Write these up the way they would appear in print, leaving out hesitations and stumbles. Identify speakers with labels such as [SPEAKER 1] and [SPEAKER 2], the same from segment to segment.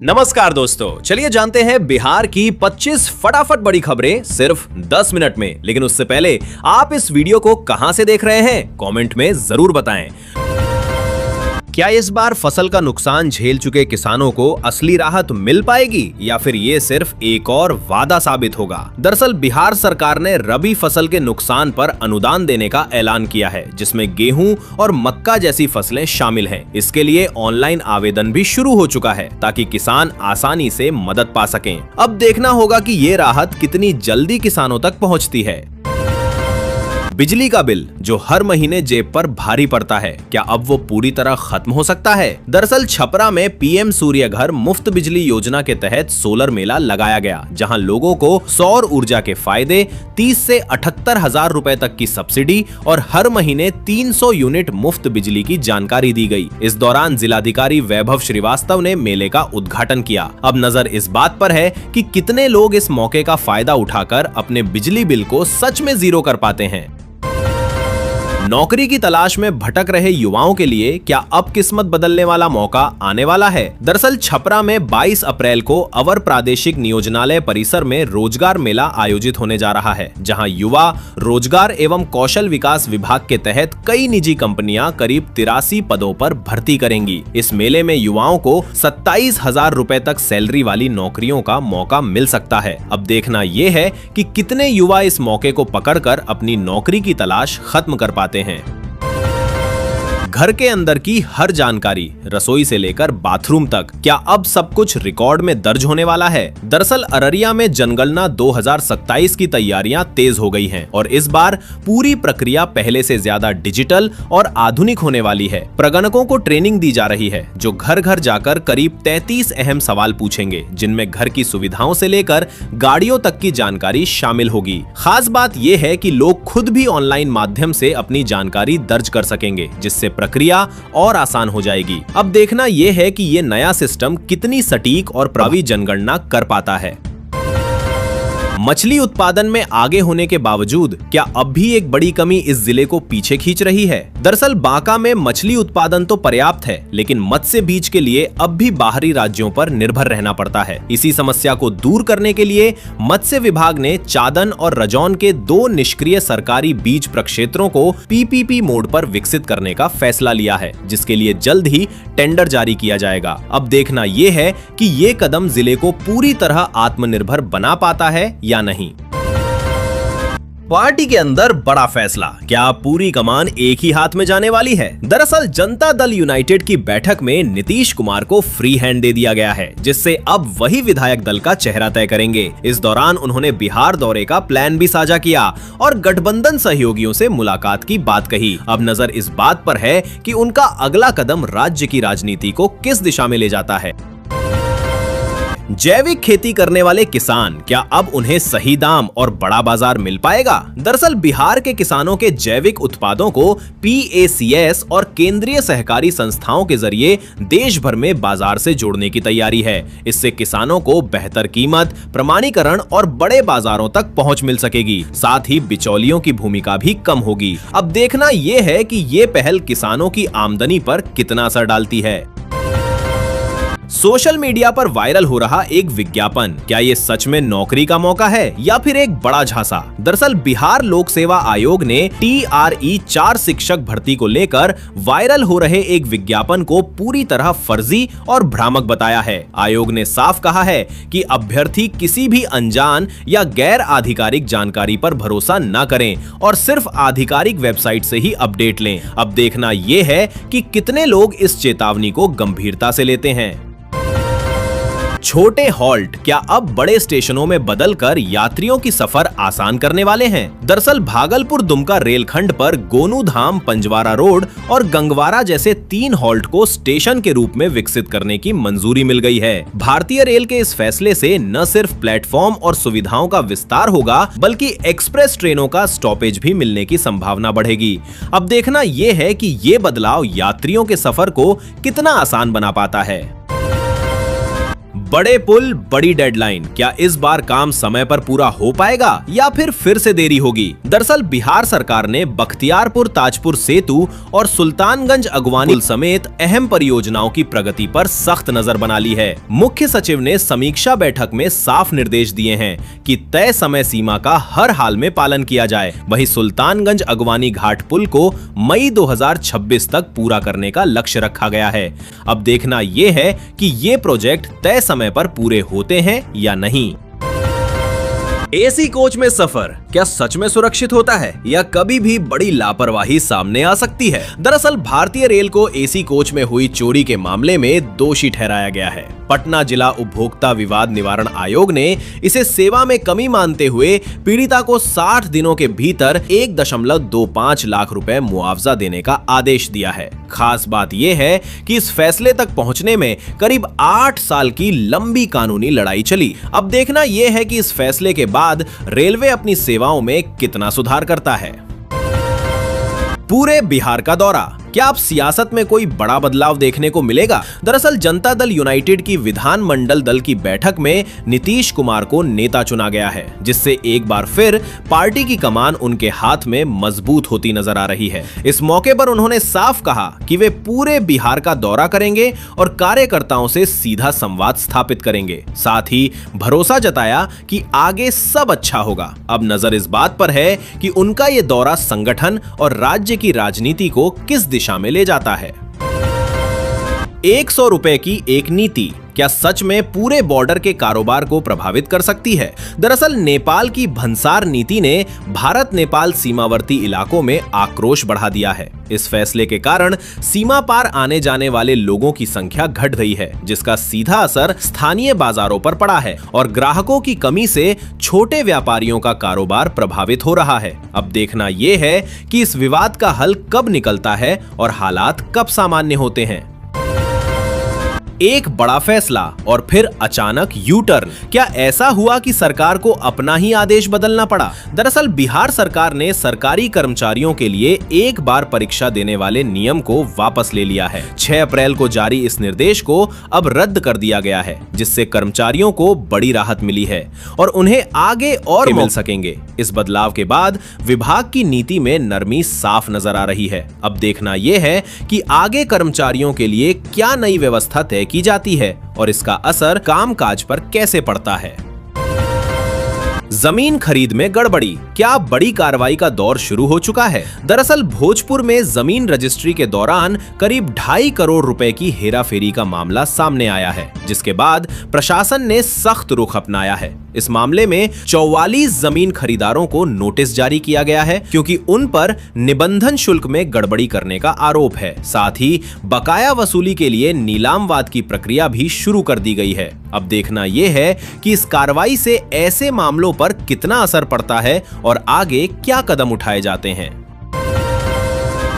[SPEAKER 1] नमस्कार दोस्तों, चलिए जानते हैं बिहार की 25 फटाफट बड़ी खबरें सिर्फ 10 मिनट में। लेकिन उससे पहले आप इस वीडियो को कहां से देख रहे हैं कमेंट में जरूर बताएं। क्या इस बार फसल का नुकसान झेल चुके किसानों को असली राहत मिल पाएगी या फिर ये सिर्फ एक और वादा साबित होगा? दरअसल बिहार सरकार ने रबी फसल के नुकसान पर अनुदान देने का ऐलान किया है, जिसमें गेहूं और मक्का जैसी फसलें शामिल हैं। इसके लिए ऑनलाइन आवेदन भी शुरू हो चुका है ताकि किसान आसानी से मदद पा सकें। अब देखना होगा कि ये राहत कितनी जल्दी किसानों तक पहुंचती है। बिजली का बिल जो हर महीने जेब पर भारी पड़ता है, क्या अब वो पूरी तरह खत्म हो सकता है? दरअसल छपरा में पीएम सूर्य घर मुफ्त बिजली योजना के तहत सोलर मेला लगाया गया, जहां लोगों को सौर ऊर्जा के फायदे, 30 से 78 हजार रुपए तक की सब्सिडी और हर महीने 300 यूनिट मुफ्त बिजली की जानकारी दी गई। इस दौरान जिलाधिकारी वैभव श्रीवास्तव ने मेले का उद्घाटन किया। अब नजर इस बात पर है कि कितने लोग इस मौके का फायदा उठाकर अपने बिजली बिल को सच में जीरो कर पाते हैं। नौकरी की तलाश में भटक रहे युवाओं के लिए क्या अब किस्मत बदलने वाला मौका आने वाला है? दरअसल छपरा में 22 अप्रैल को अवर प्रादेशिक नियोजनालय परिसर में रोजगार मेला आयोजित होने जा रहा है, जहां युवा रोजगार एवं कौशल विकास विभाग के तहत कई निजी कंपनियां करीब 83 पदों पर भर्ती करेंगी। इस मेले में युवाओं को 27,000 रुपए तक सैलरी वाली नौकरियों का मौका मिल सकता है। अब देखना यह है कि कितने युवा इस मौके को पकड़कर अपनी नौकरी की तलाश खत्म कर पाते हैं। घर के अंदर की हर जानकारी, रसोई से लेकर बाथरूम तक, क्या अब सब कुछ रिकॉर्ड में दर्ज होने वाला है? दरअसल अररिया में जनगणना 2027 की तैयारियां तेज हो गई हैं और इस बार पूरी प्रक्रिया पहले से ज्यादा डिजिटल और आधुनिक होने वाली है। प्रगणकों को ट्रेनिंग दी जा रही है, जो घर घर जाकर करीब 33 अहम सवाल पूछेंगे, जिनमें घर की सुविधाओं से लेकर गाड़ियों तक की जानकारी शामिल होगी। खास बात यह है कि लोग खुद भी ऑनलाइन माध्यम से अपनी जानकारी दर्ज कर सकेंगे, जिससे प्रक्रिया और आसान हो जाएगी। अब देखना यह है कि यह नया सिस्टम कितनी सटीक और प्रभावी जनगणना कर पाता है। मछली उत्पादन में आगे होने के बावजूद क्या अब भी एक बड़ी कमी इस जिले को पीछे खींच रही है? दरअसल बांका में मछली उत्पादन तो पर्याप्त है, लेकिन मत्स्य बीज के लिए अब भी बाहरी राज्यों पर निर्भर रहना पड़ता है। इसी समस्या को दूर करने के लिए मत्स्य विभाग ने चादन और रजौन के 2 निष्क्रिय सरकारी बीज प्रक्षेत्रों को PPP मोड पर विकसित करने का फैसला लिया है, जिसके लिए जल्द ही टेंडर जारी किया जाएगा। अब देखना यह है कि ये कदम जिले को पूरी तरह आत्मनिर्भर बना पाता है या नहीं। पार्टी के अंदर बड़ा फैसला, क्या पूरी कमान एक ही हाथ में जाने वाली है? दरअसल जनता दल यूनाइटेड की बैठक में नीतीश कुमार को फ्री हैंड दे दिया गया है, जिससे अब वही विधायक दल का चेहरा तय करेंगे। इस दौरान उन्होंने बिहार दौरे का प्लान भी साझा किया और गठबंधन सहयोगियों से मुलाकात की बात कही। अब नजर इस बात पर है कि उनका अगला कदम राज्य की राजनीति को किस दिशा में ले जाता है। जैविक खेती करने वाले किसान, क्या अब उन्हें सही दाम और बड़ा बाजार मिल पाएगा? दरअसल बिहार के किसानों के जैविक उत्पादों को PACS और केंद्रीय सहकारी संस्थाओं के जरिए देश भर में बाजार से जोड़ने की तैयारी है। इससे किसानों को बेहतर कीमत, प्रमाणीकरण और बड़े बाजारों तक पहुंच मिल सकेगी। साथ ही बिचौलियों की भूमिका भी कम होगी। अब देखना यह है कि ये पहल किसानों की आमदनी पर कितना असर डालती है। सोशल मीडिया पर वायरल हो रहा एक विज्ञापन, क्या ये सच में नौकरी का मौका है या फिर एक बड़ा झांसा? दरअसल बिहार लोक सेवा आयोग ने TRE 4 शिक्षक भर्ती को लेकर वायरल हो रहे एक विज्ञापन को पूरी तरह फर्जी और भ्रामक बताया है। आयोग ने साफ कहा है कि अभ्यर्थी किसी भी अनजान या गैर आधिकारिक जानकारी पर भरोसा न करें और सिर्फ आधिकारिक वेबसाइट से ही अपडेट लें। अब देखना यह है कि कितने लोग इस चेतावनी को गंभीरता से लेते हैं। छोटे हॉल्ट क्या अब बड़े स्टेशनों में बदलकर यात्रियों की सफर आसान करने वाले हैं? दरअसल भागलपुर दुमका रेलखंड पर गोनू धाम, पंजवारा रोड और गंगवारा जैसे 3 हॉल्ट को स्टेशन के रूप में विकसित करने की मंजूरी मिल गई है। भारतीय रेल के इस फैसले से न सिर्फ प्लेटफॉर्म और सुविधाओं का विस्तार होगा, बल्कि एक्सप्रेस ट्रेनों का स्टॉपेज भी मिलने की संभावना बढ़ेगी। अब देखना यह है कि ये बदलाव यात्रियों के सफर को कितना आसान बना पाता है। बड़े पुल, बड़ी डेडलाइन। क्या इस बार काम समय पर पूरा हो पाएगा या फिर से देरी होगी? दरअसल बिहार सरकार ने बख्तियारपुर ताजपुर सेतु और सुल्तानगंज अगवानी पुल समेत अहम परियोजनाओं की प्रगति पर सख्त नजर बना ली है। मुख्य सचिव ने समीक्षा बैठक में साफ निर्देश दिए हैं कि तय समय सीमा का हर हाल में पालन किया जाए। वहीं सुल्तानगंज अगवानी घाट पुल को मई 2026 तक पूरा करने का लक्ष्य रखा गया है। अब देखना यह है कि ये प्रोजेक्ट तय समय पर पूरे होते हैं या नहीं। एसी कोच में सफर क्या सच में सुरक्षित होता है या कभी भी बड़ी लापरवाही सामने आ सकती है? दरअसल भारतीय रेल को एसी कोच में हुई चोरी के मामले में दोषी ठहराया गया है। पटना जिला उपभोक्ता विवाद निवारण आयोग ने इसे सेवा में कमी मानते हुए पीड़िता को 60 दिनों के भीतर 1.25 लाख रुपए मुआवजा देने का आदेश दिया है। खास बात यह है कि इस फैसले तक पहुंचने में करीब 8 साल की लंबी कानूनी लड़ाई चली। अब देखना यह है कि इस फैसले के बाद रेलवे अपनी सेवाओं में कितना सुधार करता है। पूरे बिहार का दौरा, क्या अब सियासत में कोई बड़ा बदलाव देखने को मिलेगा? दरअसल जनता दल यूनाइटेड की विधानमंडल दल की बैठक में नीतीश कुमार को नेता चुना गया है, जिससे एक बार फिर पार्टी की कमान उनके हाथ में मजबूत होती नजर आ रही है। इस मौके पर उन्होंने साफ कहा कि वे पूरे बिहार का दौरा करेंगे और कार्यकर्ताओं से सीधा संवाद स्थापित करेंगे। साथ ही भरोसा जताया कि आगे सब अच्छा होगा। अब नजर इस बात पर है कि उनका ये दौरा संगठन और राज्य की राजनीति को किस दिशा में ले जाता है। 100 रुपए की एक नीति क्या सच में पूरे बॉर्डर के कारोबार को प्रभावित कर सकती है? दरअसल नेपाल की भंसार नीति ने भारत नेपाल सीमावर्ती इलाकों में आक्रोश बढ़ा दिया है। इस फैसले के कारण सीमा पार आने जाने वाले लोगों की संख्या घट गई है, जिसका सीधा असर स्थानीय बाजारों पर पड़ा है और ग्राहकों की कमी से छोटे व्यापारियों का कारोबार प्रभावित हो रहा है। अब देखना यह है कि इस विवाद का हल कब निकलता है और हालात कब सामान्य होते हैं। एक बड़ा फैसला और फिर अचानक यू टर्न। क्या ऐसा हुआ कि सरकार को अपना ही आदेश बदलना पड़ा? दरअसल बिहार सरकार ने सरकारी कर्मचारियों के लिए एक बार परीक्षा देने वाले नियम को वापस ले लिया है। 6 अप्रैल को जारी इस निर्देश को अब रद्द कर दिया गया है, जिससे कर्मचारियों को बड़ी राहत मिली है और उन्हें आगे और मिल सकेंगे। इस बदलाव के बाद विभाग की नीति में नरमी साफ नजर आ रही है। अब देखना यह है कि आगे कर्मचारियों के लिए क्या नई व्यवस्था तय की जाती है और इसका असर कामकाज पर कैसे पड़ता है। जमीन खरीद में गड़बड़ी, क्या बड़ी कार्रवाई का दौर शुरू हो चुका है? दरअसल भोजपुर में जमीन रजिस्ट्री के दौरान करीब 2.5 करोड़ रुपए की हेराफेरी का मामला सामने आया है, जिसके बाद प्रशासन ने सख्त रुख अपनाया है। इस मामले में 44 जमीन खरीदारों को नोटिस जारी किया गया है, क्योंकि उन पर निबंधन शुल्क में गड़बड़ी करने का आरोप है। साथ ही बकाया वसूली के लिए नीलामवाद की प्रक्रिया भी शुरू कर दी गई है। अब देखना यह है कि इस कार्रवाई से ऐसे मामलों पर कितना असर पड़ता है और आगे क्या कदम उठाए जाते हैं।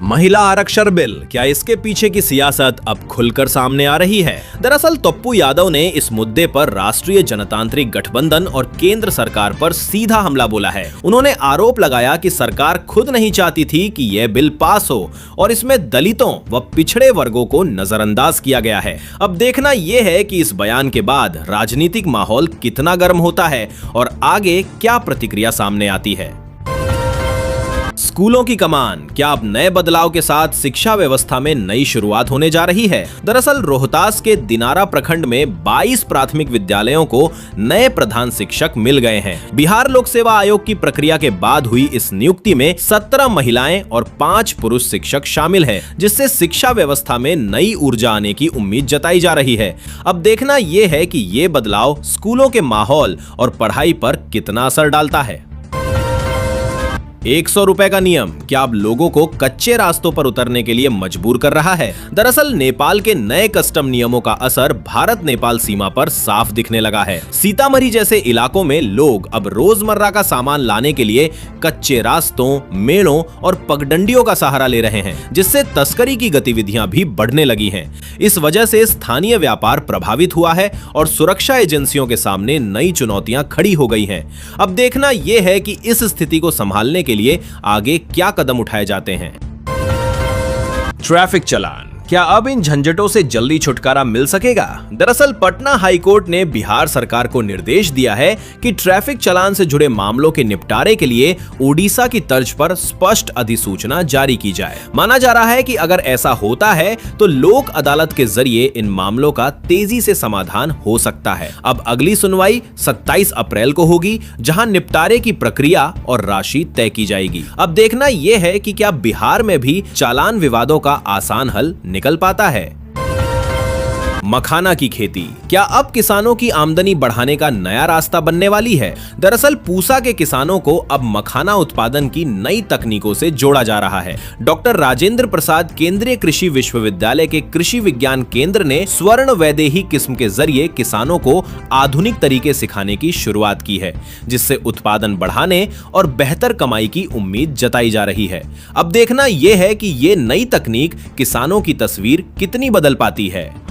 [SPEAKER 1] महिला आरक्षण बिल, क्या इसके पीछे की सियासत अब खुलकर सामने आ रही है? दरअसल पप्पू यादव ने इस मुद्दे पर राष्ट्रीय जनतांत्रिक गठबंधन और केंद्र सरकार पर सीधा हमला बोला है। उन्होंने आरोप लगाया कि सरकार खुद नहीं चाहती थी कि यह बिल पास हो और इसमें दलितों व पिछड़े वर्गों को नजरअंदाज किया गया है। अब देखना यह है कि इस बयान के बाद राजनीतिक माहौल कितना गर्म होता है और आगे क्या प्रतिक्रिया सामने आती है। स्कूलों की कमान, क्या अब नए बदलाव के साथ शिक्षा व्यवस्था में नई शुरुआत होने जा रही है? दरअसल रोहतास के दिनारा प्रखंड में 22 प्राथमिक विद्यालयों को नए प्रधान शिक्षक मिल गए हैं। बिहार लोक सेवा आयोग की प्रक्रिया के बाद हुई इस नियुक्ति में 17 महिलाएं और 5 पुरुष शिक्षक शामिल हैं, जिससे शिक्षा व्यवस्था में नई ऊर्जा आने की उम्मीद जताई जा रही है। अब देखना यह है कि ये बदलाव स्कूलों के माहौल और पढ़ाई पर कितना असर डालता है। 100 रुपए का नियम, क्या अब लोगों को कच्चे रास्तों पर उतरने के लिए मजबूर कर रहा है? दरअसल नेपाल के नए कस्टम नियमों का असर भारत नेपाल सीमा पर साफ दिखने लगा है। सीतामढ़ी जैसे इलाकों में लोग अब रोजमर्रा का सामान लाने के लिए कच्चे रास्तों, मेड़ों और पगडंडियों का सहारा ले रहे हैं, जिससे तस्करी की गतिविधियां भी बढ़ने लगी हैं। इस वजह से स्थानीय व्यापार प्रभावित हुआ है और सुरक्षा एजेंसियों के सामने नई चुनौतियां खड़ी हो गई हैं। अब देखना यह है कि इस स्थिति को संभालने के लिए आगे क्या कदम उठाए जाते हैं। ट्रैफिक चालान, क्या अब इन झंझटों से जल्दी छुटकारा मिल सकेगा? दरअसल पटना हाईकोर्ट ने बिहार सरकार को निर्देश दिया है कि ट्रैफिक चालान से जुड़े मामलों के निपटारे के लिए ओडिशा की तर्ज पर स्पष्ट अधिसूचना जारी की जाए। माना जा रहा है कि अगर ऐसा होता है तो लोक अदालत के जरिए इन मामलों का तेजी से समाधान हो सकता है। अब अगली सुनवाई 27 अप्रैल को होगी, जहां निपटारे की प्रक्रिया और राशि तय की जाएगी। अब देखना यह है कि क्या बिहार में भी चालान विवादों का आसान हल निकल पाता है। मखाना की खेती, क्या अब किसानों की आमदनी बढ़ाने का नया रास्ता बनने वाली है? दरअसल पूसा के किसानों को अब मखाना उत्पादन की नई तकनीकों से जोड़ा जा रहा है। डॉक्टर राजेंद्र प्रसाद केंद्रीय कृषि विश्वविद्यालय के कृषि विज्ञान केंद्र ने स्वर्ण वैदेही किस्म के जरिए किसानों को आधुनिक तरीके सिखाने की शुरुआत की है, जिससे उत्पादन बढ़ाने और बेहतर कमाई की उम्मीद जताई जा रही है। अब देखना यह है कि ये नई तकनीक किसानों की तस्वीर कितनी बदल पाती है।